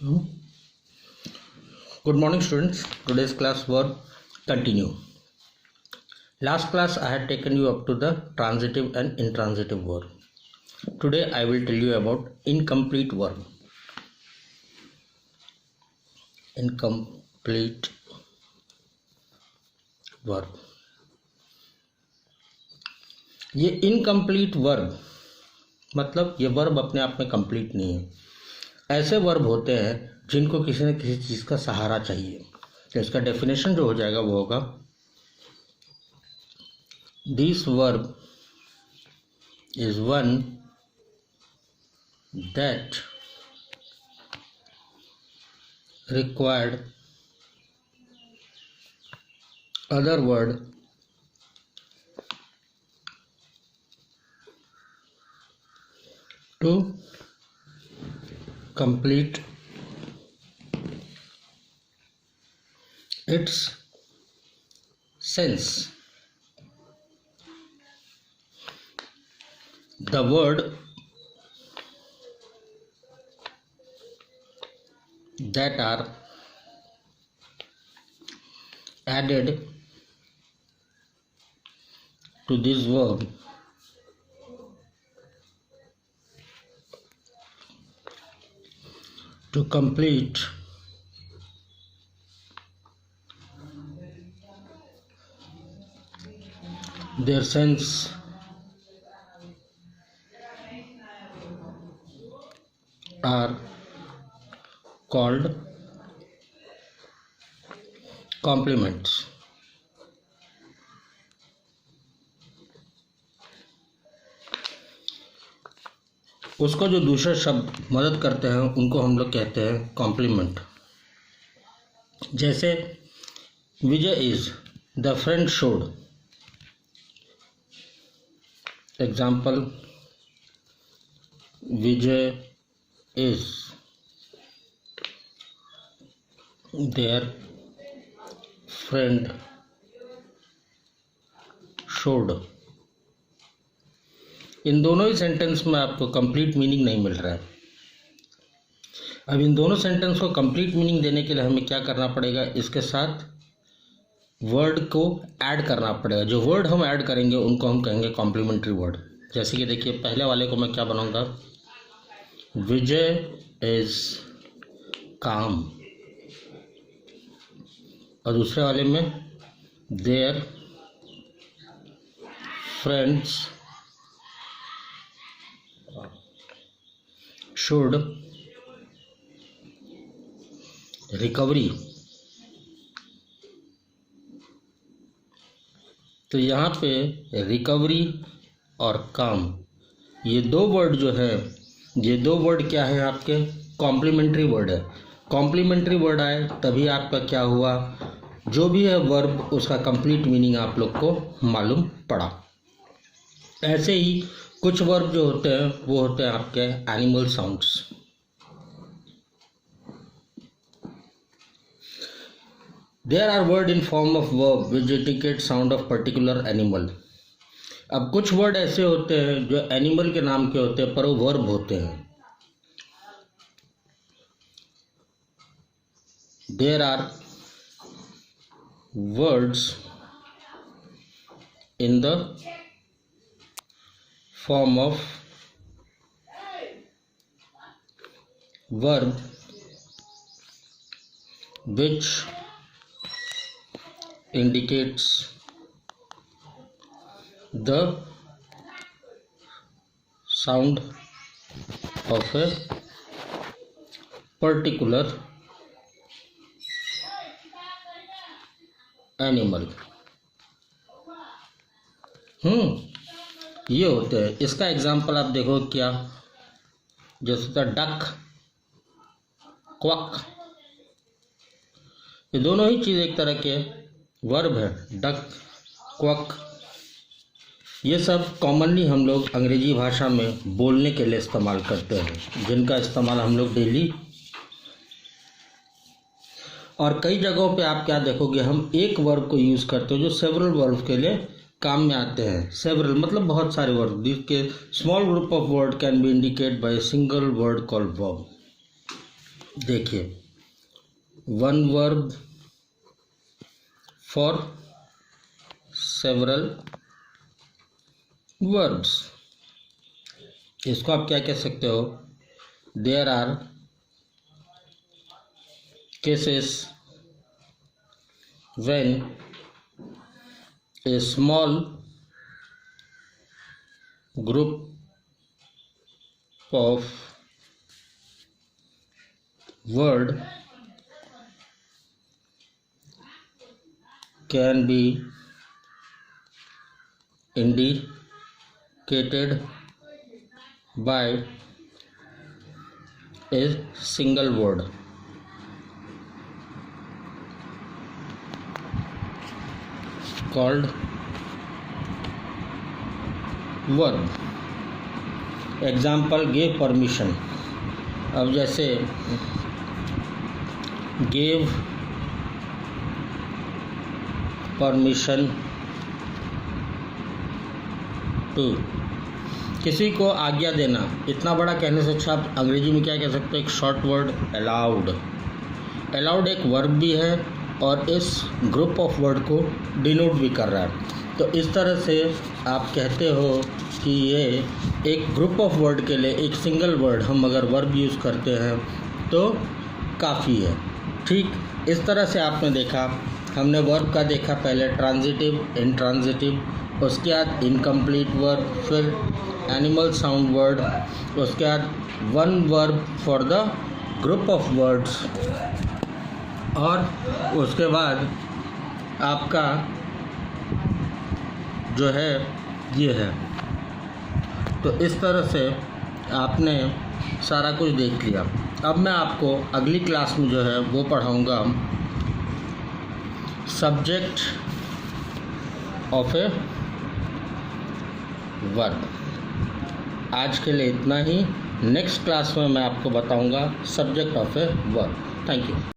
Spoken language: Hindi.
Good morning, students. Today's class will continue. Last class I had taken you up to the transitive and intransitive verb. Today I will tell you about incomplete verb. Incomplete verb. ये इनकम्प्लीट वर्ब मतलब ये वर्ब अपने आप में कंप्लीट नहीं है. ऐसे वर्ब होते हैं जिनको किसी न किसी चीज़ का सहारा चाहिए. तो इसका डेफिनेशन जो हो जाएगा वो होगा this verb is one that required other word to complete its sense. The word that are added to this verb to complete their sense are called complements. उसको जो दूसरे शब्द मदद करते हैं उनको हम लोग कहते हैं कॉम्प्लीमेंट. जैसे Vijay is the friend showed. Example Vijay is their friend showed. इन दोनों ही सेंटेंस में आपको कंप्लीट मीनिंग नहीं मिल रहा है. अब इन दोनों सेंटेंस को कंप्लीट मीनिंग देने के लिए हमें क्या करना पड़ेगा, इसके साथ वर्ड को ऐड करना पड़ेगा. जो वर्ड हम ऐड करेंगे उनको हम कहेंगे कॉम्प्लीमेंट्री वर्ड. जैसे कि देखिए पहले वाले को मैं क्या बनाऊंगा, विजय इज काम, और दूसरे वाले में देयर फ्रेंड्स शुड रिकवरी. तो यहाँ पे रिकवरी और काम ये दो वर्ड जो है, ये दो वर्ड क्या है आपके कॉम्प्लीमेंट्री वर्ड है. कॉम्प्लीमेंट्री वर्ड आए तभी आपका क्या हुआ, जो भी है वर्ब उसका कंप्लीट मीनिंग आप लोग को मालूम पड़ा. ऐसे ही कुछ वर्ब जो होते हैं वो होते हैं आपके animal sounds. There are word in form of verb which indicate sound of particular animal. अब कुछ वर्ड ऐसे होते हैं जो एनिमल के नाम के होते हैं पर वो वर्ब होते हैं. There are words in the form of verb which indicates the sound of a particular animal. ये होते हैं. इसका एग्जाम्पल आप देखो क्या, जैसे होता है डक, क्वक. ये दोनों ही चीज़ एक तरह के वर्ब है. डक, क्वक, ये सब कॉमनली हम लोग अंग्रेजी भाषा में बोलने के लिए इस्तेमाल करते हैं, जिनका इस्तेमाल हम लोग डेली और कई जगहों पे आप क्या देखोगे, हम एक वर्ब को यूज़ करते हो जो सेवरल वर्ब के लिए काम में आते हैं. सेवरल मतलब बहुत सारे वर्ड. के small group of word can be indicate by single word called verb. देखिए, one verb for several verbs, इसको आप क्या कह सकते हो, there are cases when a small group of word can be indicated by a single word. Called verb. Example, give permission. अब जैसे गिव परमिशन टू, किसी को आज्ञा देना। इतना बड़ा कहने से अच्छा आप अंग्रेजी में क्या कह सकते हैं, एक शॉर्ट वर्ड अलाउड। अलाउड एक वर्ब भी है और इस ग्रुप ऑफ वर्ड को डिनोट भी कर रहा है। तो इस तरह से आप कहते हो कि ये एक ग्रुप ऑफ वर्ड के लिए एक सिंगल वर्ड हम अगर वर्ब यूज़ करते हैं तो काफ़ी है। ठीक इस तरह से आपने देखा, हमने वर्ब का देखा पहले ट्रांजिटिव, इंट्रांजिटिव, उसके बाद इनकम्प्लीट वर्ब, फिर एनिमल साउंड वर्ड, उसके बाद one verb for the group of words, और उसके बाद आपका जो है ये है। तो इस तरह से आपने सारा कुछ देख लिया। अब मैं आपको अगली क्लास में जो है वो पढ़ाऊँगा सब्जेक्ट ऑफ ए वर्ब। आज के लिए इतना ही। नेक्स्ट क्लास में मैं आपको बताऊँगा subject of a verb. Thank you.